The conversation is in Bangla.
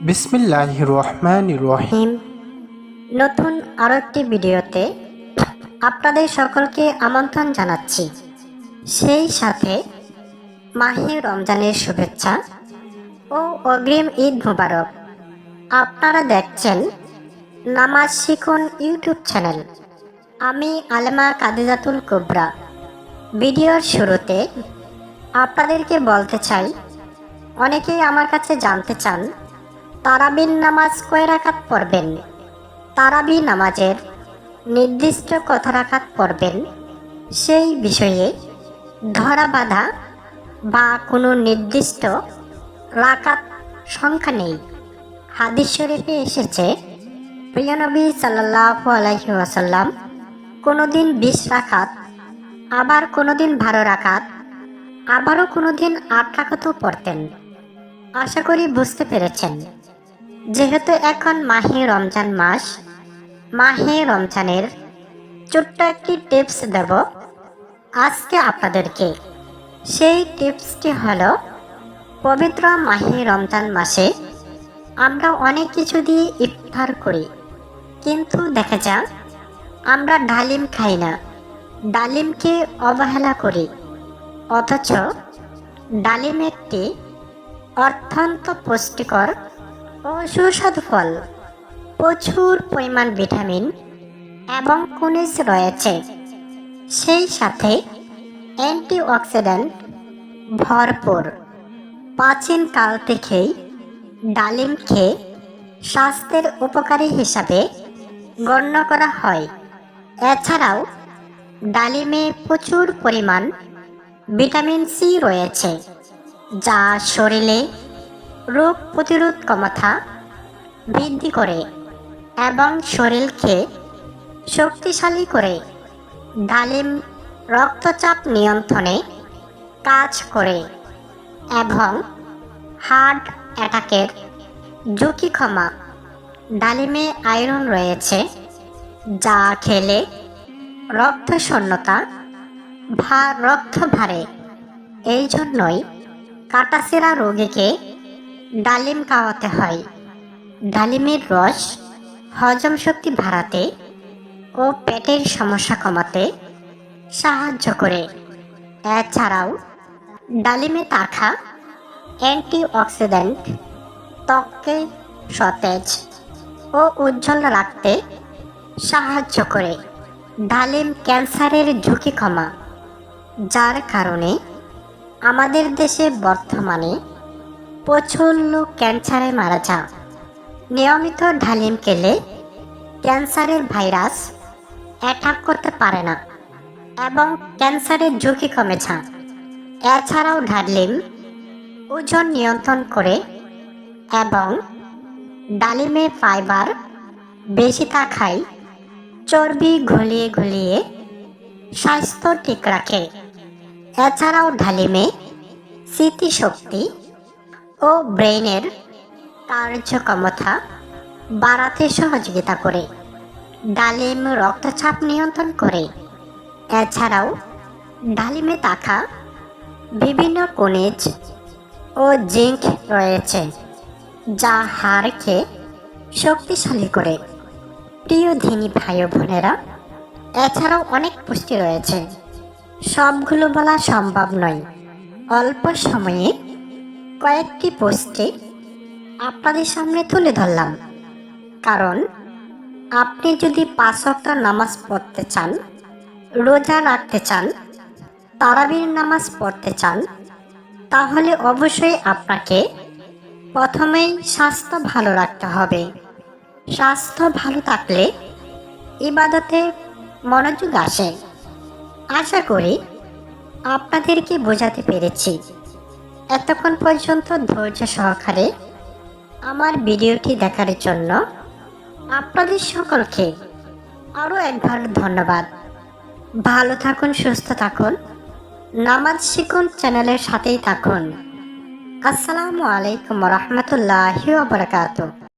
বিসমিল্লাহির রহমানির রহিম। নতুন আরো একটি ভিডিওতে আপনাদের সকলকে আমন্ত্রণ জানাচ্ছি। সেই সাথে মাহে রমজানের শুভেচ্ছা ও অগ্রিম ঈদ মোবারক। আপনারা দেখছেন নামাজ শিখুন ইউটিউব চ্যানেল। আমি আলেমা কাদিজাতুল কুবরা। ভিডিওর শুরুতে আপনাদেরকে বলতে চাই, অনেকেই আমার কাছে জানতে চান তারাবির নামাজ কয় রাকাত পড়বেন, তারাবি নামাজের নির্দিষ্ট কত রাকাত পড়বেন। সেই বিষয়ে ধরা বাঁধা বা কোনো নির্দিষ্ট রাকাত সংখ্যা নেই। হাদিস শরীফে এসেছে, প্রিয় নবী সাল্লাল্লাহু আলাইহি ওয়াসাল্লাম কোনোদিন 20 রাকাত, আবার কোনোদিন 12 রাকাত, আবারও কোনোদিন 8 রাকাতও পড়তেন। আশা করি বুঝতে পেরেছেন। যেহেতু এখন মাহে রমজান মাস, মাহে রমজানের ছোট্ট একটি টিপস দেব আজকে আপনাদেরকে। সেই টিপসটি হলো, পবিত্র মাহে রমজান মাসে আমরা অনেক কিছু দিয়ে ইফতার করি, কিন্তু দেখা যায় আমরা ডালিম খাই না, ডালিমকে অবহেলা করি। অথচ ডালিম একটি অত্যন্ত পুষ্টিকর ও সুস্বাদু ফল। প্রচুর পরিমাণ ভিটামিন এবং খনিজ রয়েছে, সেই সাথে অ্যান্টিঅক্সিডেন্ট ভরপুর। প্রাচীনকাল থেকেই ডালিমকে স্বাস্থ্যের উপকারী হিসাবে গণ্য করা হয়। এছাড়াও ডালিমে প্রচুর পরিমাণ ভিটামিন সি রয়েছে, যা শরীরে রোগ প্রতিরোধ ক্ষমতা বৃদ্ধি করে এবং শরীরকে শক্তিশালী করে। ডালিম রক্তচাপ নিয়ন্ত্রণে কাজ করে এবং হার্ট অ্যাটাকের ঝুঁকি কমা। ডালিমে আয়রন রয়েছে, যা খেলে রক্ত শূন্যতা বা রক্ত বাড়ে। এই জন্যই কাটাছেঁড়া রোগীকে ডালিম খাওয়াতে হয়। ডালিমের রস হজম শক্তি বাড়াতে ও পেটের সমস্যা কমাতে সাহায্য করে। এছাড়াও ডালিমে থাকা অ্যান্টিঅক্সিডেন্ট ত্বককে সতেজ ও উজ্জ্বল রাখতে সাহায্য করে। ডালিম ক্যান্সারের ঝুঁকি কমা, যার কারণে আমাদের দেশে বর্তমানে প্রচুর লোক ক্যান্সারে মারা যায়। নিয়মিত ডালিম খেলে ক্যান্সারের ভাইরাস অ্যাটাক করতে পারে না এবং ক্যান্সারের ঝুঁকি কমে যায়। এছাড়াও ডালিম ওজন নিয়ন্ত্রণ করে এবং ডালিমে ফাইবার বেশি থাকায় চর্বি গলিয়ে গলিয়ে স্বাস্থ্য ঠিক রাখে। এছাড়াও ডালিমে স্মৃতিশক্তি ও ব্রেইনের কার্যক্ষমতা বাড়াতে সহযোগিতা করে। ডালিম রক্তচাপ নিয়ন্ত্রণ করে। এছাড়াও ডালিমে থাকা বিভিন্ন খনিজ ও জিঙ্ক রয়েছে, যা হাড়কে শক্তিশালী করে। প্রিয় দিনী ভাই ও বোনেরা, এছাড়াও অনেক পুষ্টি রয়েছে, সবগুলো বলা সম্ভব নয়। অল্প সময়ে কয়েকটি পুষ্টি আপনাদের সামনে তুলে ধরলাম। কারণ আপনি যদি 5 ওয়াক্ত নামাজ পড়তে চান, রোজা রাখতে চান, তারাবির নামাজ পড়তে চান, তাহলে অবশ্যই আপনাকে প্রথমেই স্বাস্থ্য ভালো রাখতে হবে। স্বাস্থ্য ভালো থাকলে ইবাদতে মনোযোগ আসে। আশা করি আপনাদেরকে বোঝাতে পেরেছি। এতক্ষণ পর্যন্ত ধৈর্য সহকারে আমার ভিডিওটি দেখার জন্য আপনাদের সকলকে আরও একবার ধন্যবাদ। ভালো থাকুন, সুস্থ থাকুন, নামাজ শিখুন চ্যানেলের সাথেই থাকুন। আসসালামু আলাইকুম রহমতুল্লাহি ওয়া বারাকাতুহু।